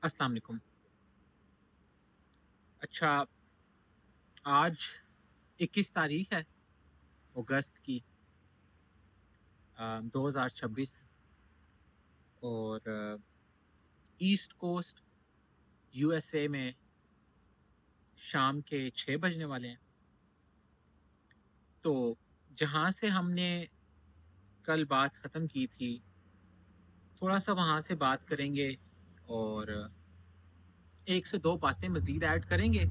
अस्सलाम वालेकुम। अच्छा, आज 21 तारीख है अगस्त की 2026 और ईस्ट कोस्ट यूएसए में शाम के 6 बजने वाले हैं। तो जहाँ से हमने कल बात ख़त्म की थी, थोड़ा-सा वहाँ से बात करेंगे और 1 से 2 बातें मज़ीद ऐड करेंगे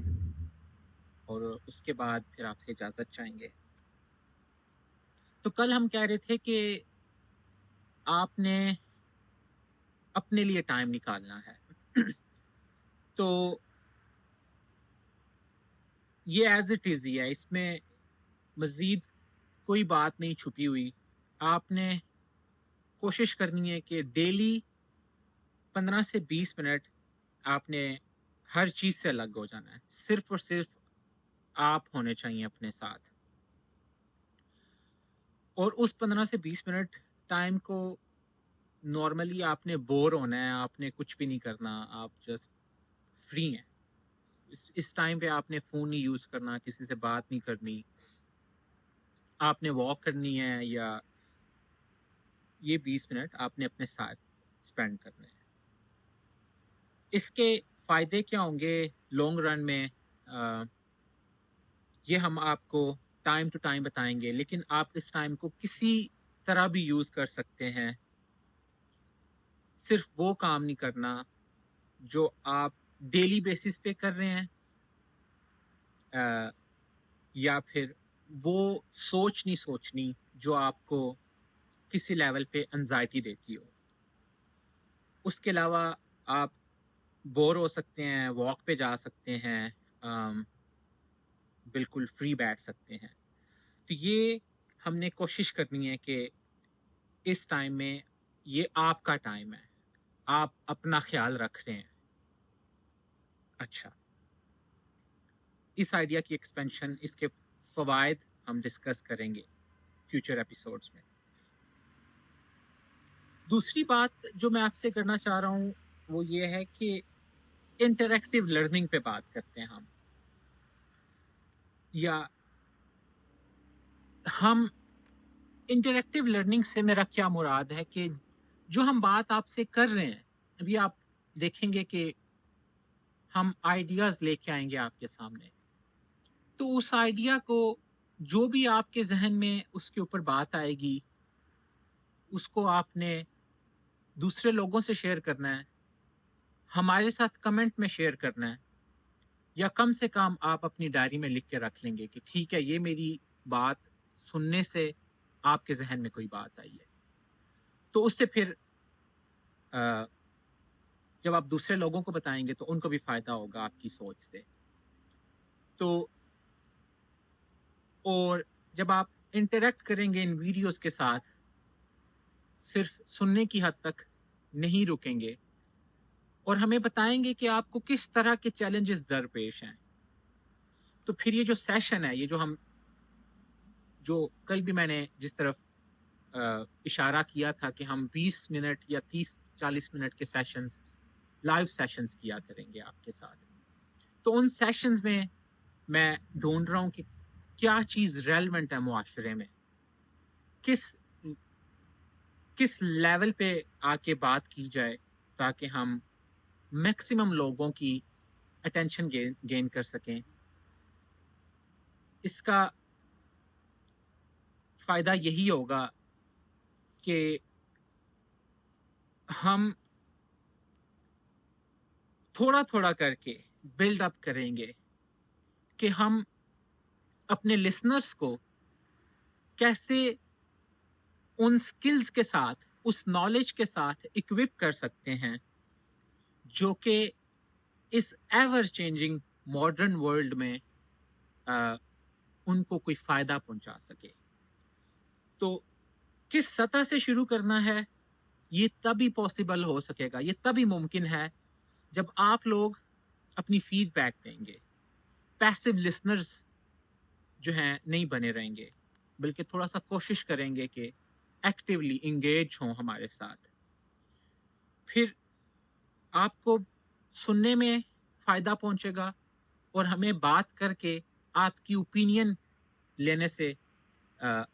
और उसके बाद फिर आपसे इजाज़त चाहेंगे। तो कल हम कह रहे थे कि आपने अपने लिए टाइम निकालना है। तो ये एज़ इट इज़ ही है, इसमें मज़ीद कोई बात नहीं छुपी हुई। आपने कोशिश करनी है कि डेली 15 से 20 मिनट आपने हर चीज़ से अलग हो जाना है। सिर्फ़ और सिर्फ़ आप होने चाहिए अपने साथ। और उस 15 से 20 मिनट टाइम को नॉर्मली आपने बोर होना है, आपने कुछ भी नहीं करना, आप जस्ट फ्री हैं। इस टाइम पे आपने फ़ोन नहीं यूज़ करना, किसी से बात नहीं करनी, आपने वॉक करनी है या ये 20 मिनट आपने अपने साथ स्पेंड करने हैं। इसके फ़ायदे क्या होंगे लॉन्ग रन में, ये हम आपको टाइम टू टाइम बताएँगे, लेकिन आप इस टाइम को किसी तरह भी यूज़ कर सकते हैं। सिर्फ़ वो काम नहीं करना जो आप डेली बेसिस पे कर रहे हैं, अ, या फिर वो सोच नहीं सोचनी जो आपको किसी लेवल पे एंग्ज़ायटी देती हो। उसके अलावा आप बोर हो सकते हैं, वॉक पे जा सकते हैं, अम, बिल्कुल फ्री बैठ सकते हैं। तो ये हमने कोशिश करनी है कि इस टाइम में ये आपका टाइम है, आप अपना ख्याल रख रहे हैं। अच्छा, इस आइडिया की एक्सपेंशन, इसके फ़वाइद हम डिस्कस करेंगे फ्यूचर एपिसोड्स में। दूसरी बात जो मैं आपसे करना चाह रहा हूँ, वो ये है कि इंटरैक्टिव लर्निंग पे बात करते हैं हम, या हम इंटरैक्टिव लर्निंग से मेरा क्या मुराद है कि जो हम बात आपसे कर रहे हैं, अभी आप देखेंगे कि हम आइडियाज़ लेके आएँगे आपके सामने। तो उस आइडिया को जो भी आपके ज़हन में उसके ऊपर बात आएगी, उसको आपने दूसरे लोगों से शेयर करना है, हमारे साथ कमेंट में शेयर करना है, या कम से कम आप अपनी डायरी में लिख के रख लेंगे कि ठीक है, ये मेरी बात सुनने से आपके ज़हन में कोई बात आई है। तो उससे फिर अ, जब आप दूसरे लोगों को बताएँगे तो उनको भी फ़ायदा होगा आपकी सोच से। तो और जब आप इंटरैक्ट करेंगे इन वीडियोज़ के साथ, सिर्फ़ सुनने की हद तक नहीं रुकेंगे और हमें बताएँगे कि आपको किस तरह के चैलेंजेस दरपेश हैं। तो फिर ये जो सेशन है, ये जो कल भी मैंने जिस तरफ इशारा किया था कि हम 20 मिनट या 30-40 मिनट के सेशंस, लाइव सेशंस किया करेंगे आपके साथ। तो उन सेशंस में मैं ढूँढ रहा हूँ कि क्या चीज़ रेलेवेंट है मुआशरे में, किस किस लेवल पे आके बात की जाए ताकि हम मैक्सिमम लोगों की अटेंशन गेन गेन कर सकें। इसका फ़ायदा यही होगा कि हम थोड़ा-थोड़ा करके बिल्ड अप करेंगे कि हम अपने लिसनर्स को कैसे उन स्किल्स के साथ, उस नॉलेज के साथ इक्विप कर सकते हैं, जो कि इस एवर चेंजिंग मॉडर्न वर्ल्ड में अ, उनको कोई फ़ायदा पहुँचा सके। तो किस सतह से शुरू करना है, ये तभी पॉसिबल हो सकेगा, ये तभी मुमकिन है जब आप लोग अपनी फीडबैक देंगे। पैसिव लिसनर्स जो हैं नहीं बने रहेंगे, बल्कि थोड़ा-सा कोशिश करेंगे कि एक्टिवली एंगेज हों हमारे साथ। फिर आपको سننے میں فائدہ پہنچے گا اور ہمیں بات کر کے آپ کی اوپینین لینے سے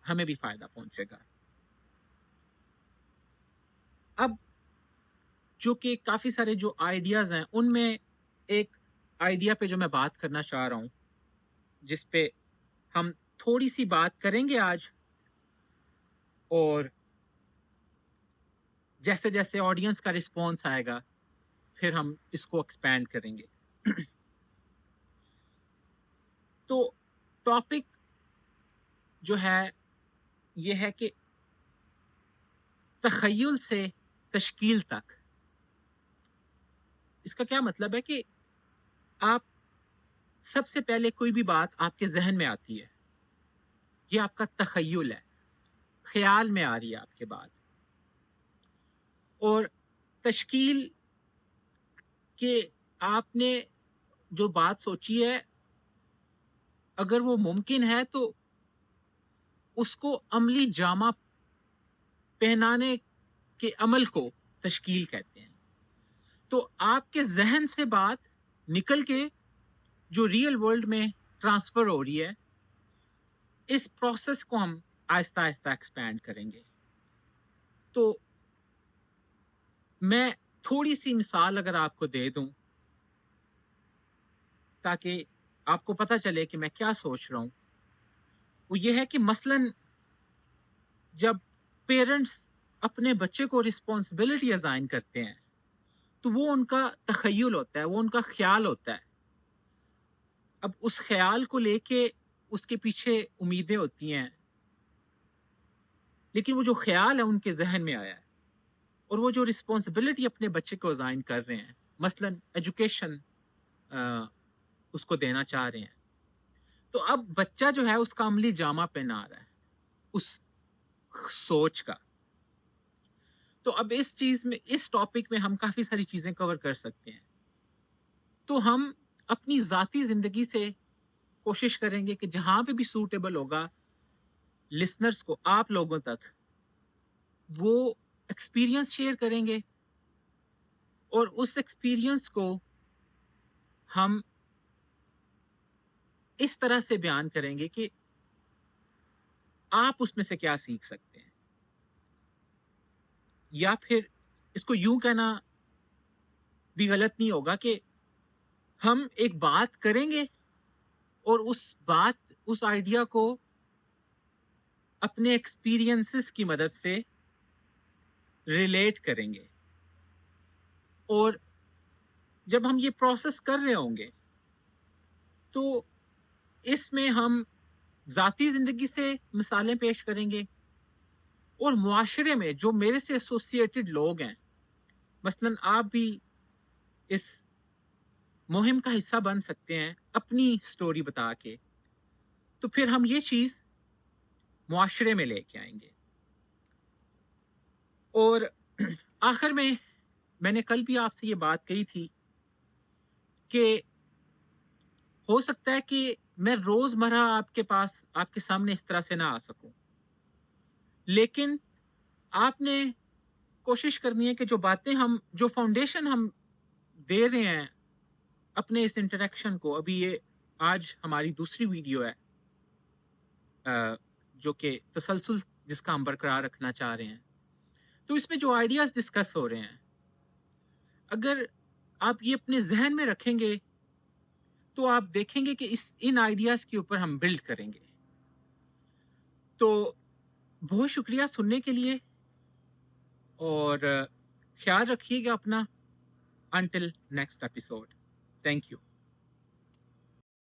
ہمیں بھی فائدہ پہنچے گا. اب جو کہ کافی سارے جو آئیڈیاز ہیں ان میں ایک آئیڈیا پہ جو میں بات کرنا چاہ رہا ہوں، جس پہ ہم تھوڑی سی بات کریں گے آج، اور جیسے جیسے آڈینس کا رسپانس آئے گا پھر ہم اس کو ایکسپینڈ کریں گے. تو ٹاپک جو ہے یہ ہے کہ تخیل سے تشکیل تک. اس کا کیا مطلب ہے کہ آپ سب سے پہلے کوئی بھی بات آپ کے ذہن میں آتی ہے، یہ آپ کا تخیل ہے، خیال میں آ رہی ہے آپ کے بات، اور تشکیل کہ آپ نے جو بات سوچی ہے اگر وہ ممکن ہے تو اس کو عملی جامہ پہنانے کے عمل کو تشکیل کہتے ہیں. تو آپ کے ذہن سے بات نکل کے جو ریئل ورلڈ میں ٹرانسفر ہو رہی ہے، اس پروسیس کو ہم آہستہ آہستہ ایکسپینڈ کریں گے. تو میں تھوڑی سی مثال اگر آپ کو دے دوں تاکہ آپ کو پتہ چلے کہ میں کیا سوچ رہا ہوں، وہ یہ ہے کہ مثلاً جب پیرنٹس اپنے بچے کو رسپانسبلٹی ازائن کرتے ہیں تو وہ ان کا تخیل ہوتا ہے، وہ ان کا خیال ہوتا ہے. اب اس خیال کو لے کے اس کے پیچھے امیدیں ہوتی ہیں، لیکن وہ جو خیال ہے ان کے ذہن میں آیا ہے، اور وہ جو رسپانسبلٹی اپنے بچے کو ازائن کر رہے ہیں، مثلاً ایجوکیشن اس کو دینا چاہ رہے ہیں، تو اب بچہ جو ہے اس کا عملی جامہ پہنا رہا ہے اس سوچ کا. تو اب اس چیز میں، اس ٹاپک میں ہم کافی ساری چیزیں کور کر سکتے ہیں. تو ہم اپنی ذاتی زندگی سے کوشش کریں گے کہ جہاں پہ بھی سوٹیبل ہوگا لسنرز کو، آپ لوگوں تک وہ ایکسپیرینس شیئر کریں گے، اور اس ایکسپیرینس کو ہم اس طرح سے بیان کریں گے کہ آپ اس میں سے کیا سیکھ سکتے ہیں. یا پھر اس کو یوں کہنا بھی غلط نہیں ہوگا کہ ہم ایک بات کریں گے اور اس آئیڈیا کو اپنے ایکسپیرینسز کی مدد سے ریلیٹ کریں گے، اور جب ہم یہ پروسیس کر رہے ہوں گے تو اس میں ہم ذاتی زندگی سے مثالیں پیش کریں گے، اور معاشرے میں جو میرے سے ایسوسیٹڈ لوگ ہیں، مثلاً آپ بھی اس مہم کا حصہ بن سکتے ہیں اپنی سٹوری بتا کے. تو پھر ہم یہ چیز معاشرے میں لے کے آئیں گے. اور آخر میں نے کل بھی آپ سے یہ بات کہی تھی کہ ہو سکتا ہے کہ میں روزمرہ آپ کے پاس، آپ کے سامنے اس طرح سے نہ آ سکوں، لیکن آپ نے کوشش کرنی ہے کہ جو باتیں ہم، جو فاؤنڈیشن ہم دے رہے ہیں اپنے اس انٹریکشن کو، ابھی یہ آج ہماری دوسری ویڈیو ہے جو کہ تسلسل جس کا ہم برقرار رکھنا چاہ رہے ہیں، تو اس میں جو آئیڈیاز ڈسکس ہو رہے ہیں اگر آپ یہ اپنے ذہن میں رکھیں گے تو آپ دیکھیں گے کہ ان آئیڈیاز کے اوپر ہم بلڈ کریں گے. تو بہت شکریہ سننے کے لیے، اور خیال رکھیے گا اپنا. Until next episode. Thank you.